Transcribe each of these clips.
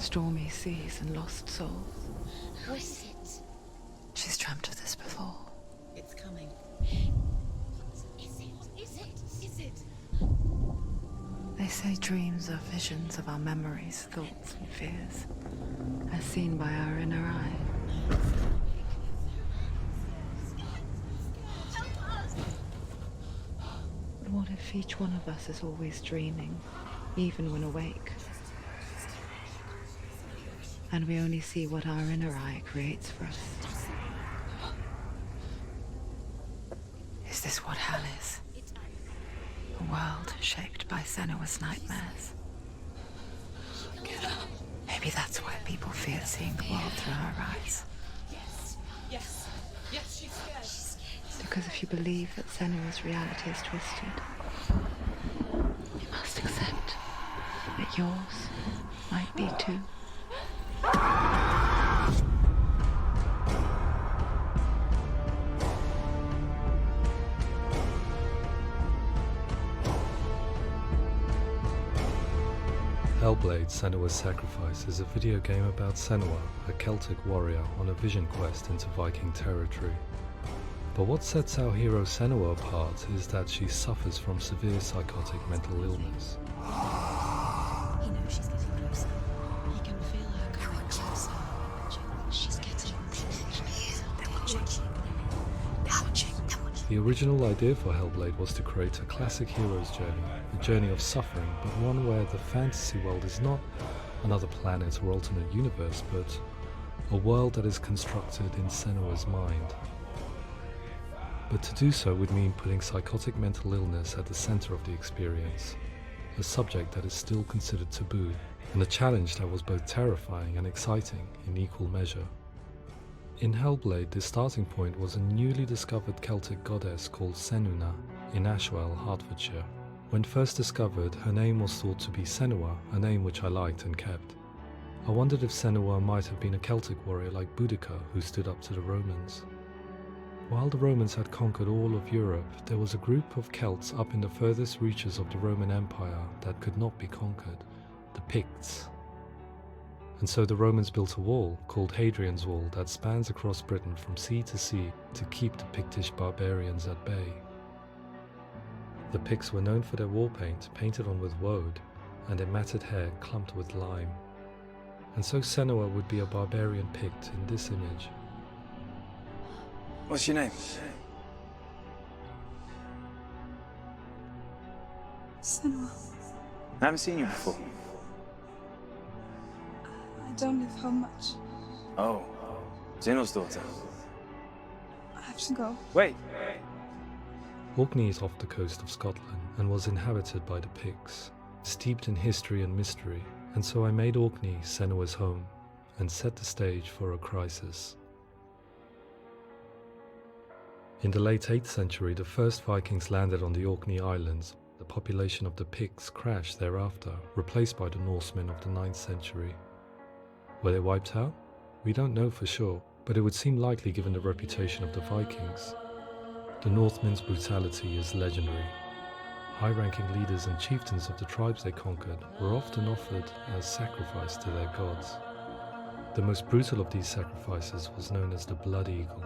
stormy seas and lost souls. Who is it? She's dreamt of this before. It's coming. Is it? Is it? Is it? They say dreams are visions of our memories, thoughts and fears, as seen by our inner eye. But what if each one of us is always dreaming, even when awake? And we only see what our inner eye creates for us. Is this what hell is? A world shaped by Senua's nightmares. Maybe that's why people fear seeing the world through her eyes. Yes. Yes. Yes, she's scared. She's scared. Because if you believe that Senua's reality is twisted, you must accept that yours might be too. HellBlade Senua's Sacrifice is a video game about Senua, a Celtic warrior on a vision quest into Viking territory. But what sets our hero Senua apart is that she suffers from severe psychotic mental illness. He knows she's getting closer. He can feel her coming closer. She's getting closer. The original idea for HellBlade was to create a classic hero's journey, a journey of suffering, but one where the fantasy world is not another planet or alternate universe, but a world that is constructed in Senua's mind. But to do so would mean putting psychotic mental illness at the center of the experience, a subject that is still considered taboo, and a challenge that was both terrifying and exciting in equal measure. In HellBlade, the starting point was a newly discovered Celtic goddess called Senua in Ashwell, Hertfordshire. When first discovered, her name was thought to be Senua, a name which I liked and kept. I wondered if Senua might have been a Celtic warrior like Boudica who stood up to the Romans. While the Romans had conquered all of Europe, there was a group of Celts up in the furthest reaches of the Roman Empire that could not be conquered, the Picts. And so the Romans built a wall, called Hadrian's Wall, that spans across Britain from sea to sea to keep the Pictish barbarians at bay. The Picts were known for their war paint, painted on with woad, and their matted hair clumped with lime. And so Senua would be a barbarian Pict in this image. What's your name? Senua. I haven't seen you before. I don't live home much. Oh, Zeno's daughter. I have to go. Wait. Orkney is off the coast of Scotland and was inhabited by the Picts, steeped in history and mystery, and so I made Orkney Senua's home and set the stage for a crisis. In the late 8th century, the first Vikings landed on the Orkney Islands. The population of the Picts crashed thereafter, replaced by the Norsemen of the 9th century. Were they wiped out? We don't know for sure, but it would seem likely given the reputation of the Vikings. The Northmen's brutality is legendary. High-ranking leaders and chieftains of the tribes they conquered were often offered as sacrifice to their gods. The most brutal of these sacrifices was known as the Blood Eagle.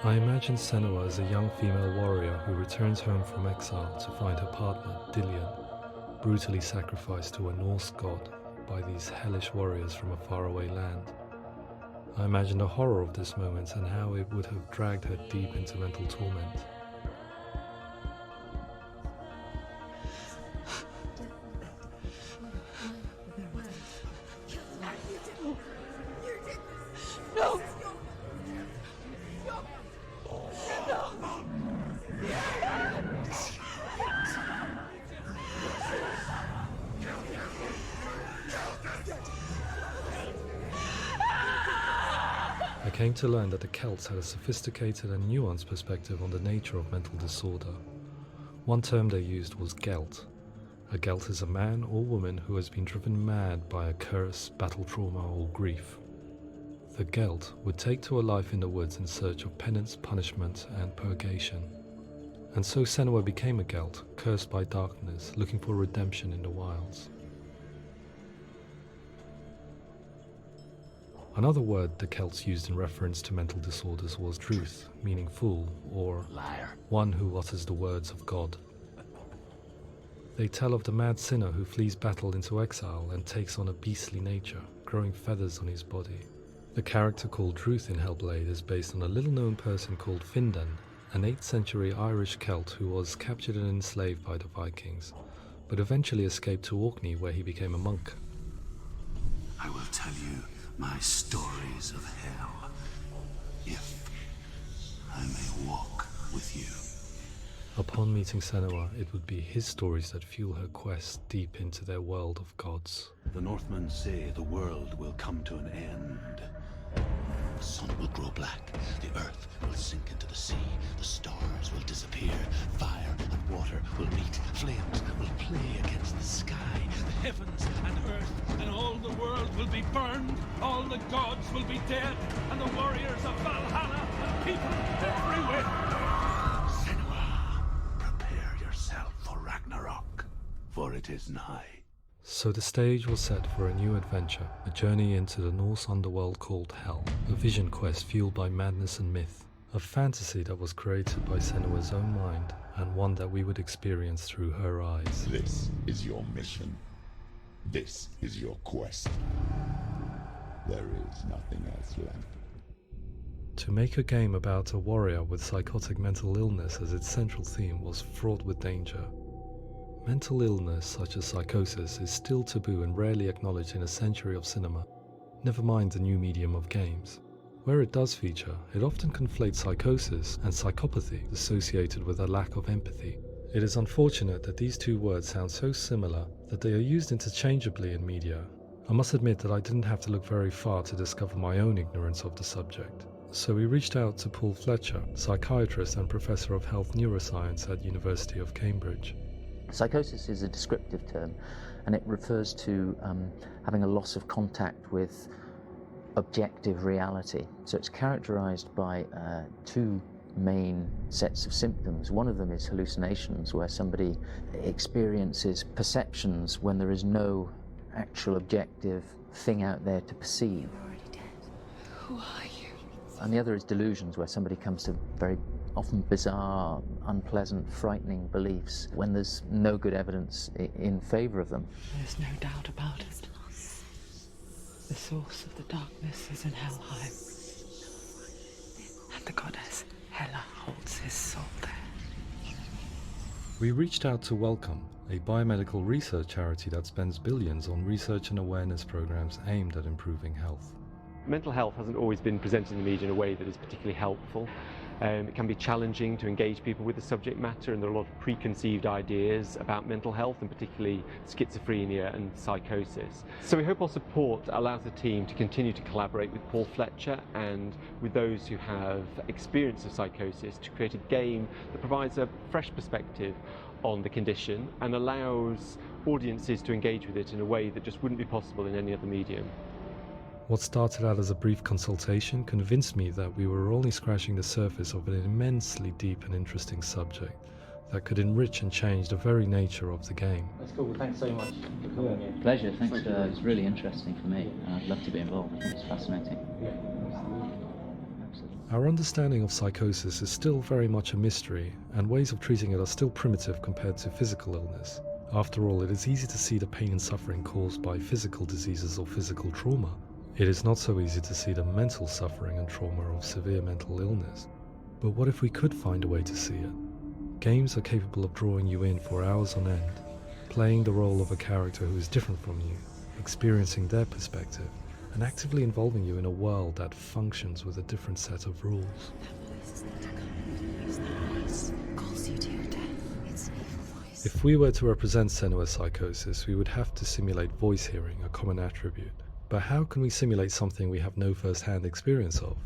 I imagine Senua as a young female warrior who returns home from exile to find her partner, Dillion, brutally sacrificed to a Norse god by these hellish warriors from a faraway land. I imagine the horror of this moment and how it would have dragged her deep into mental torment. No! I came to learn that the Celts had a sophisticated and nuanced perspective on the nature of mental disorder. One term they used was Gelt. A Gelt is a man or woman who has been driven mad by a curse, battle trauma, or grief. The Gelt would take to a life in the woods in search of penance, punishment, and purgation. And so Senua became a Gelt, cursed by darkness, looking for redemption in the wilds. Another word the Celts used in reference to mental disorders was druth, meaning fool, or Liar. one who utters the words of God. They tell of the mad sinner who flees battle into exile and takes on a beastly nature, growing feathers on his body. The character called Druth in HellBlade is based on a little-known person called Findan, an 8th century Irish Celt who was captured and enslaved by the Vikings, but eventually escaped to Orkney where he became a monk. I will tell you my stories of hell, if I may walk with you. Upon meeting Senua, it would be his stories that fuel her quest deep into their world of gods. The Northmen say the world will come to an end. The sun will grow black, the earth will sink into the sea, the stars will disappear, fire and water will meet, flames will play against the sky, the heavens and earth and all the world will be burned, all the gods will be dead, and the warriors of Valhalla and people everywhere. Senua, prepare yourself for Ragnarok, for it is nigh. So the stage was set for a new adventure, a journey into the Norse underworld called Hell, a vision quest fueled by madness and myth, a fantasy that was created by Senua's own mind, and one that we would experience through her eyes. This is your mission. This is your quest. There is nothing else left. To make a game about a warrior with psychotic mental illness as its central theme was fraught with danger. Mental illness, such as psychosis, is still taboo and rarely acknowledged in a century of cinema, never mind the new medium of games. Where it does feature, it often conflates psychosis and psychopathy associated with a lack of empathy. It is unfortunate that these two words sound so similar that they are used interchangeably in media. I must admit that I didn't have to look very far to discover my own ignorance of the subject. So we reached out to Paul Fletcher, psychiatrist and professor of health neuroscience at University of Cambridge. Psychosis is a descriptive term, and it refers to having a loss of contact with objective reality. So it's characterized by two main sets of symptoms. One of them is hallucinations, where somebody experiences perceptions when there is no actual objective thing out there to perceive. You're already dead. Who are you? And the other is delusions, where somebody comes to very often bizarre, unpleasant, frightening beliefs when there's no good evidence in favor of them. There's no doubt about it. The source of the darkness is in Helheim, and the goddess Hela holds his soul there. We reached out to Welcome, a biomedical research charity that spends billions on research and awareness programs aimed at improving health. Mental health hasn't always been presented in the media in a way that is particularly helpful. It can be challenging to engage people with the subject matter, and there are a lot of preconceived ideas about mental health, and particularly schizophrenia and psychosis. So we hope our support allows the team to continue to collaborate with Paul Fletcher and with those who have experience of psychosis to create a game that provides a fresh perspective on the condition and allows audiences to engage with it in a way that just wouldn't be possible in any other medium. What started out as a brief consultation convinced me that we were only scratching the surface of an immensely deep and interesting subject that could enrich and change the very nature of the game. That's cool. Thanks so much for coming in. Pleasure. Thanks. It's really interesting for me, and I'd love to be involved. It's fascinating. Absolutely. Our understanding of psychosis is still very much a mystery, and ways of treating it are still primitive compared to physical illness. After all, it is easy to see the pain and suffering caused by physical diseases or physical trauma. It is not so easy to see the mental suffering and trauma of severe mental illness. But what if we could find a way to see it? Games are capable of drawing you in for hours on end, playing the role of a character who is different from you, experiencing their perspective, and actively involving you in a world that functions with a different set of rules. That voice is not a comment. That voice calls you to your death. It's an evil voice. If we were to represent Senua's psychosis, we would have to simulate voice hearing, a common attribute. But how can we simulate something we have no first-hand experience of?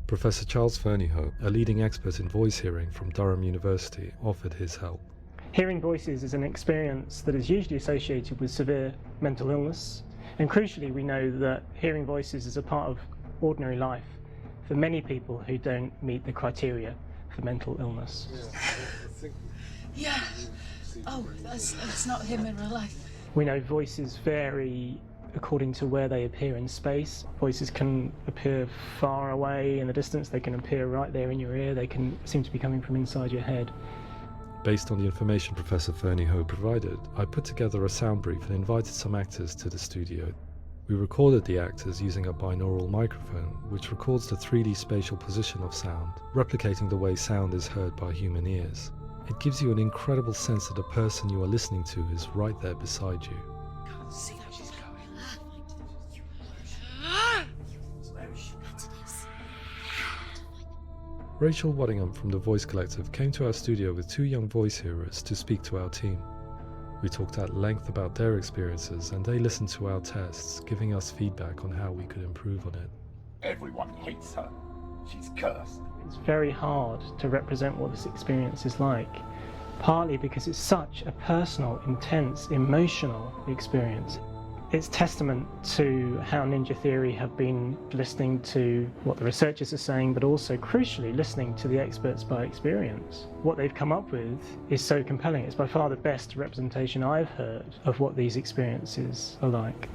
Professor Charles Fernyhough, a leading expert in voice hearing from Durham University, offered his help. Hearing voices is an experience that is usually associated with severe mental illness, and crucially we know that hearing voices is a part of ordinary life for many people who don't meet the criteria for mental illness. Yeah. Oh, that's not him in real life. We know voices vary according to where they appear in space. Voices can appear far away in the distance, they can appear right there in your ear, they can seem to be coming from inside your head. Based on the information Professor Fernie Ho provided, I put together a sound brief and invited some actors to the studio. We recorded the actors using a binaural microphone, which records the 3D spatial position of sound, replicating the way sound is heard by human ears. It gives you an incredible sense that the person you are listening to is right there beside you. Can't see how she's going. Rachel Waddingham from the Voice Collective came to our studio with 2 young voice hearers to speak to our team. We talked at length about their experiences and they listened to our tests, giving us feedback on how we could improve on it. Everyone hates her. She's cursed. It's very hard to represent what this experience is like, partly because it's such a personal, intense, emotional experience. It's testament to how Ninja Theory have been listening to what the researchers are saying, but also crucially listening to the experts by experience. What they've come up with is so compelling. It's by far the best representation I've heard of what these experiences are like.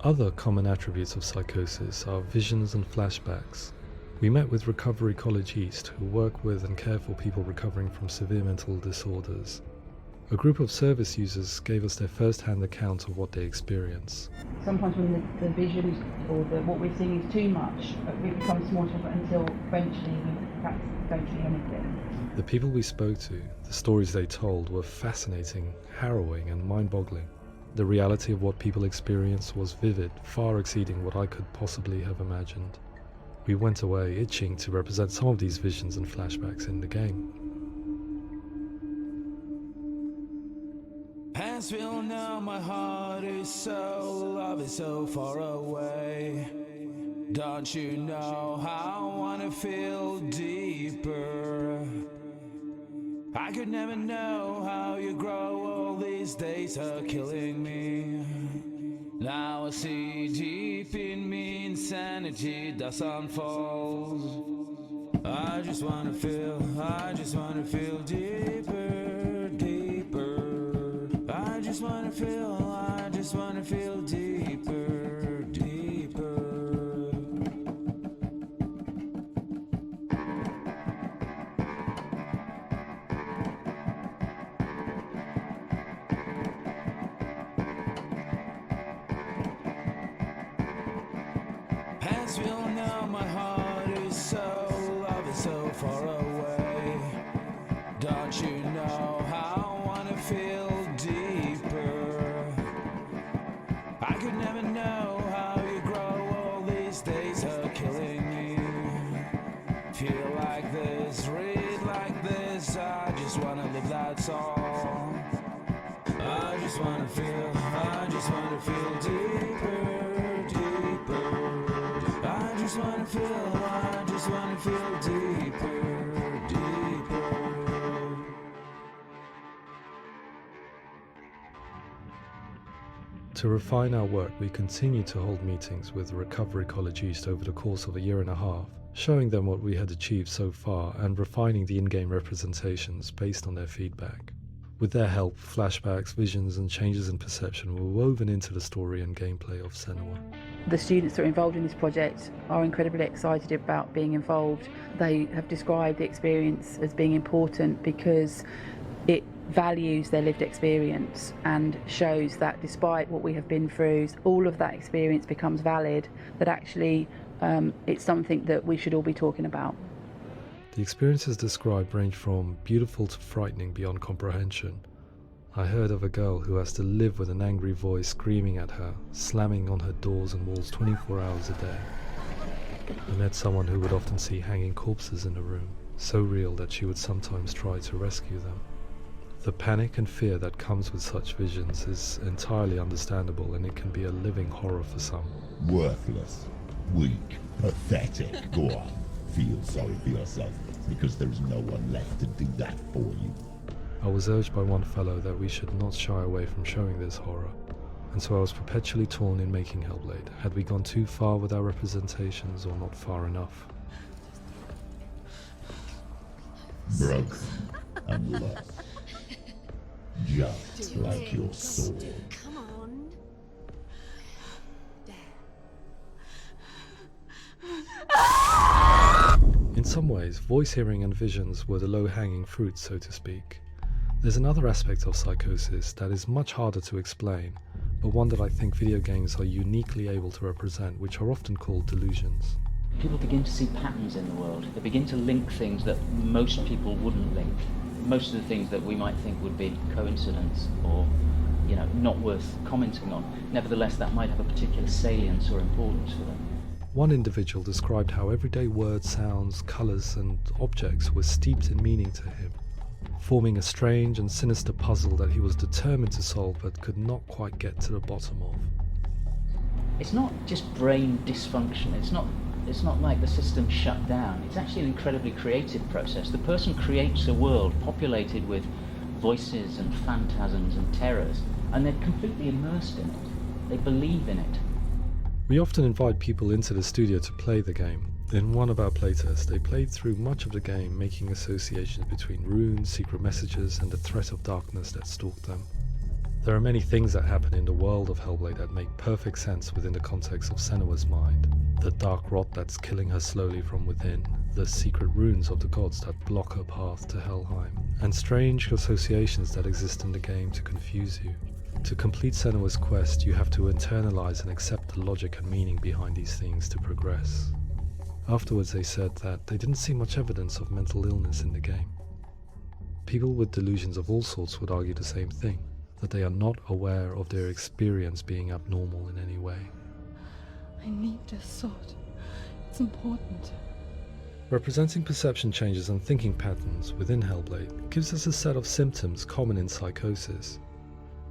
Other common attributes of psychosis are visions and flashbacks. We met with Recovery College East, who work with and care for people recovering from severe mental disorders. A group of service users gave us their first-hand account of what they experience. Sometimes when the visions or what we're seeing is too much, it becomes more difficult until eventually we perhaps don't see anything. The people we spoke to, the stories they told, were fascinating, harrowing and mind-boggling. The reality of what people experienced was vivid, far exceeding what I could possibly have imagined. We went away itching to represent some of these visions and flashbacks in the game. As we all know, my heart is so, love is so far away. Don't you know how I wanna feel deeper? I could never know how you grow, all these days are killing me. Now I see deep in me insanity does unfold. I just wanna feel deeper, deeper. I just wanna feel deeper, deeper. As we all know, my heart is so, love is so far away. Don't you know how I wanna feel deeper? I could never know how you grow, all these days are killing me. Feel like this, read like this, I just wanna live, that's all. I just wanna feel deeper, deeper. I just wanna feel deeper, deeper. To refine our work, we continue to hold meetings with Recovery College East over the course of a year and a half, showing them what we had achieved so far and refining the in-game representations based on their feedback. With their help, flashbacks, visions and changes in perception were woven into the story and gameplay of Senua. The students that are involved in this project are incredibly excited about being involved. They have described the experience as being important because it values their lived experience and shows that despite what we have been through, all of that experience becomes valid, that actually it's something that we should all be talking about. The experiences described range from beautiful to frightening beyond comprehension. I heard of a girl who has to live with an angry voice screaming at her, slamming on her doors and walls 24 hours a day. I met someone who would often see hanging corpses in a room, so real that she would sometimes try to rescue them. The panic and fear that comes with such visions is entirely understandable, and it can be a living horror for some. Worthless, weak, pathetic. Go on, feel sorry for yourself, because there is no one left to do that for you. I was urged by one fellow that we should not shy away from showing this horror, and so I was perpetually torn in making HellBlade. Had we gone too far with our representations or not far enough? broken and lost. Just like your soul. Come on. In some ways, voice hearing and visions were the low-hanging fruit, so to speak. There's another aspect of psychosis that is much harder to explain, but one that I think video games are uniquely able to represent, which are often called delusions. People begin to see patterns in the world. They begin to link things that most people wouldn't link. Most of the things that we might think would be coincidence or, not worth commenting on. Nevertheless, that might have a particular salience or importance for them. One individual described how everyday words, sounds, colours and objects were steeped in meaning to him, forming a strange and sinister puzzle that he was determined to solve but could not quite get to the bottom of. It's not just brain dysfunction. It's not like the system shut down. It's actually an incredibly creative process. The person creates a world populated with voices and phantasms and terrors, and they're completely immersed in it. They believe in it. We often invite people into the studio to play the game. In one of our playtests, they played through much of the game, making associations between runes, secret messages, and the threat of darkness that stalked them. There are many things that happen in the world of HellBlade that make perfect sense within the context of Senua's mind. The dark rot that's killing her slowly from within, the secret runes of the gods that block her path to Helheim, and strange associations that exist in the game to confuse you. To complete Senua's quest, you have to internalize and accept the logic and meaning behind these things to progress. Afterwards, they said that they didn't see much evidence of mental illness in the game. People with delusions of all sorts would argue the same thing, that they are not aware of their experience being abnormal in any way. I need this sword. It's important. Representing perception changes and thinking patterns within HellBlade gives us a set of symptoms common in psychosis.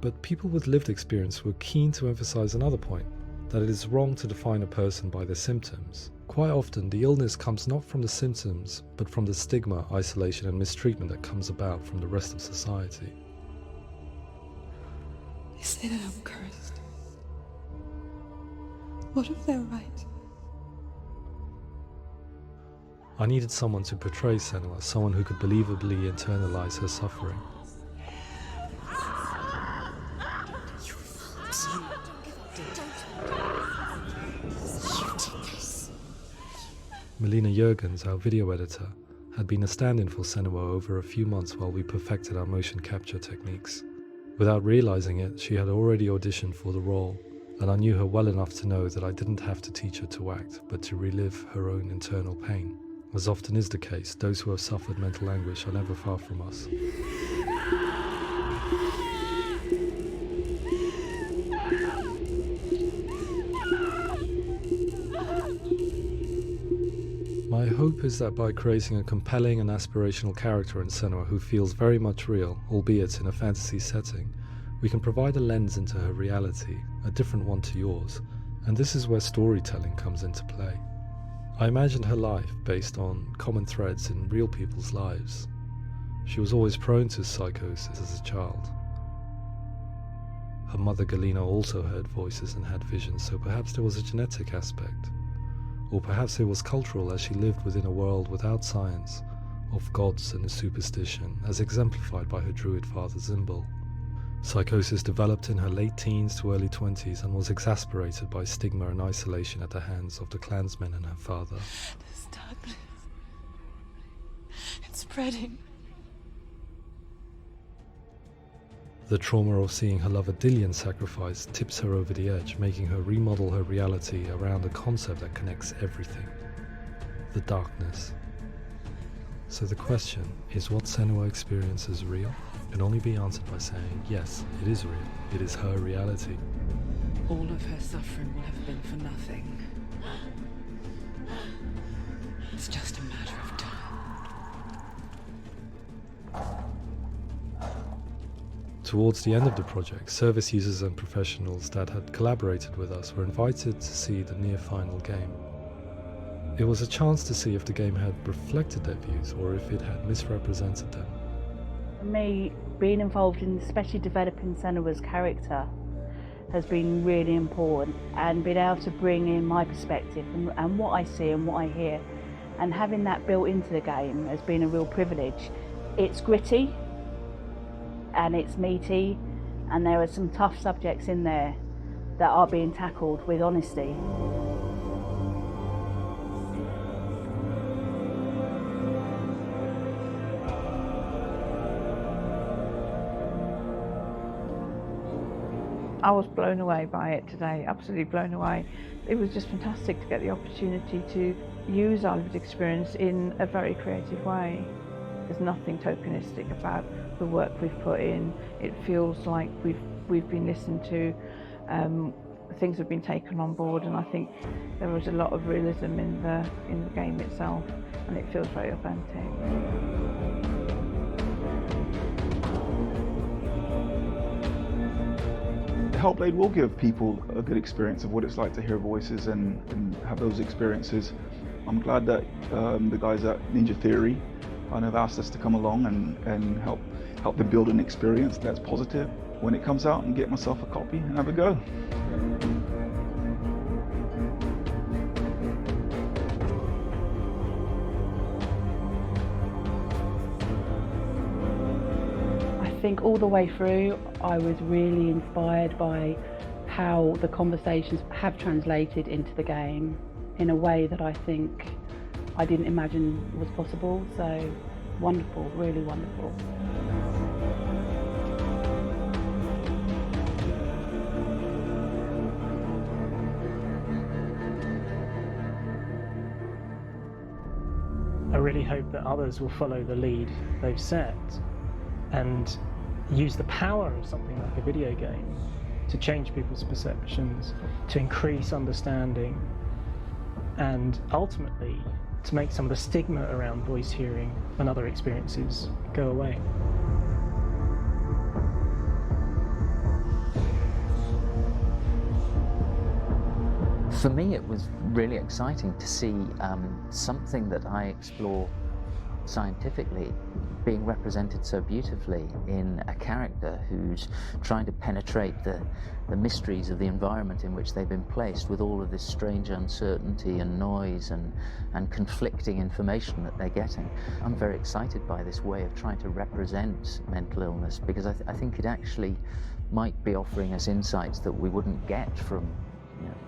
But people with lived experience were keen to emphasize another point, that it is wrong to define a person by their symptoms. Quite often, the illness comes not from the symptoms, but from the stigma, isolation and mistreatment that comes about from the rest of society. They say that I'm cursed. What if they're right? I needed someone to portray Senua, someone who could believably internalize her suffering. Melina Jurgens, our video editor, had been a stand-in for Senua over a few months while we perfected our motion capture techniques. Without realizing it, she had already auditioned for the role, and I knew her well enough to know that I didn't have to teach her to act, but to relive her own internal pain. As often is the case, those who have suffered mental anguish are never far from us. My hope is that by creating a compelling and aspirational character in Senua who feels very much real, albeit in a fantasy setting, we can provide a lens into her reality, a different one to yours, and this is where storytelling comes into play. I imagined her life based on common threads in real people's lives. She was always prone to psychosis as a child. Her mother Galina also heard voices and had visions, so perhaps there was a genetic aspect. Or perhaps it was cultural, as she lived within a world without science, of gods and a superstition, as exemplified by her druid father Zimbal. Psychosis developed in her late teens to early 20s and was exacerbated by stigma and isolation at the hands of the clansmen and her father. This darkness. It's spreading. The trauma of seeing her lover Dillian sacrificed tips her over the edge, making her remodel her reality around a concept that connects everything: the darkness. So the question, is what Senua experiences real? Can only be answered by saying, yes, it is real. It is her reality. All of her suffering will have been for nothing. It's just a matter of time. Towards the end of the project, service users and professionals that had collaborated with us were invited to see the near-final game. It was a chance to see if the game had reflected their views or if it had misrepresented them. For me, being involved in especially developing Senua's character has been really important, and being able to bring in my perspective and what I see and what I hear and having that built into the game has been a real privilege. It's gritty and it's meaty, and there are some tough subjects in there that are being tackled with honesty. I was blown away by it today, absolutely blown away. It was just fantastic to get the opportunity to use our lived experience in a very creative way. There's nothing tokenistic about the work we've put in. It feels like we've been listened to, things have been taken on board, and I think there was a lot of realism in the game itself, and it feels very authentic. HellBlade will give people a good experience of what it's like to hear voices and have those experiences. I'm glad that the guys at Ninja Theory kind of asked us to come along and help them build an experience that's positive when it comes out, and get myself a copy and have a go. I think all the way through I was really inspired by how the conversations have translated into the game in a way that I think I didn't imagine was possible. So wonderful, really wonderful. I really hope that others will follow the lead they've set and use the power of something like a video game to change people's perceptions, to increase understanding, and ultimately to make some of the stigma around voice hearing and other experiences go away. For me, it was really exciting to see something that I explore scientifically being represented so beautifully in a character who's trying to penetrate the mysteries of the environment in which they've been placed, with all of this strange uncertainty and noise and conflicting information that they're getting. I'm very excited by this way of trying to represent mental illness, because I think it actually might be offering us insights that we wouldn't get from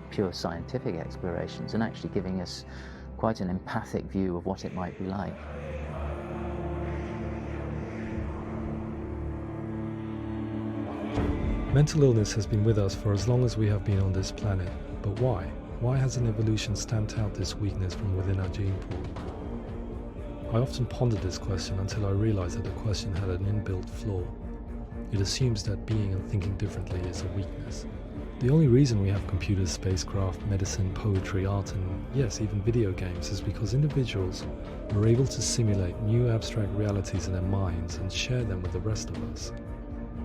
pure scientific explorations, and actually giving us quite an empathic view of what it might be like. Mental illness has been with us for as long as we have been on this planet, but why? Why hasn't evolution stamped out this weakness from within our gene pool? I often pondered this question until I realized that the question had an inbuilt flaw. It assumes that being and thinking differently is a weakness. The only reason we have computers, spacecraft, medicine, poetry, art, and yes, even video games is because individuals were able to simulate new abstract realities in their minds and share them with the rest of us.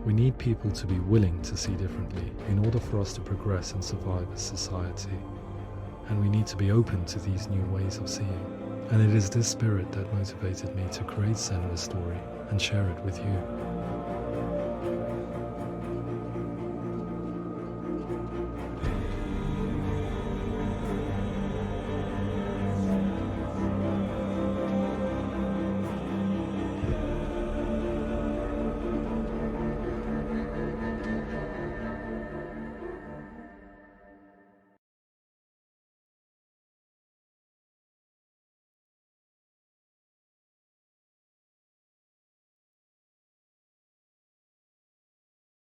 We need people to be willing to see differently in order for us to progress and survive as society. And we need to be open to these new ways of seeing. And it is this spirit that motivated me to create Senua's story and share it with you.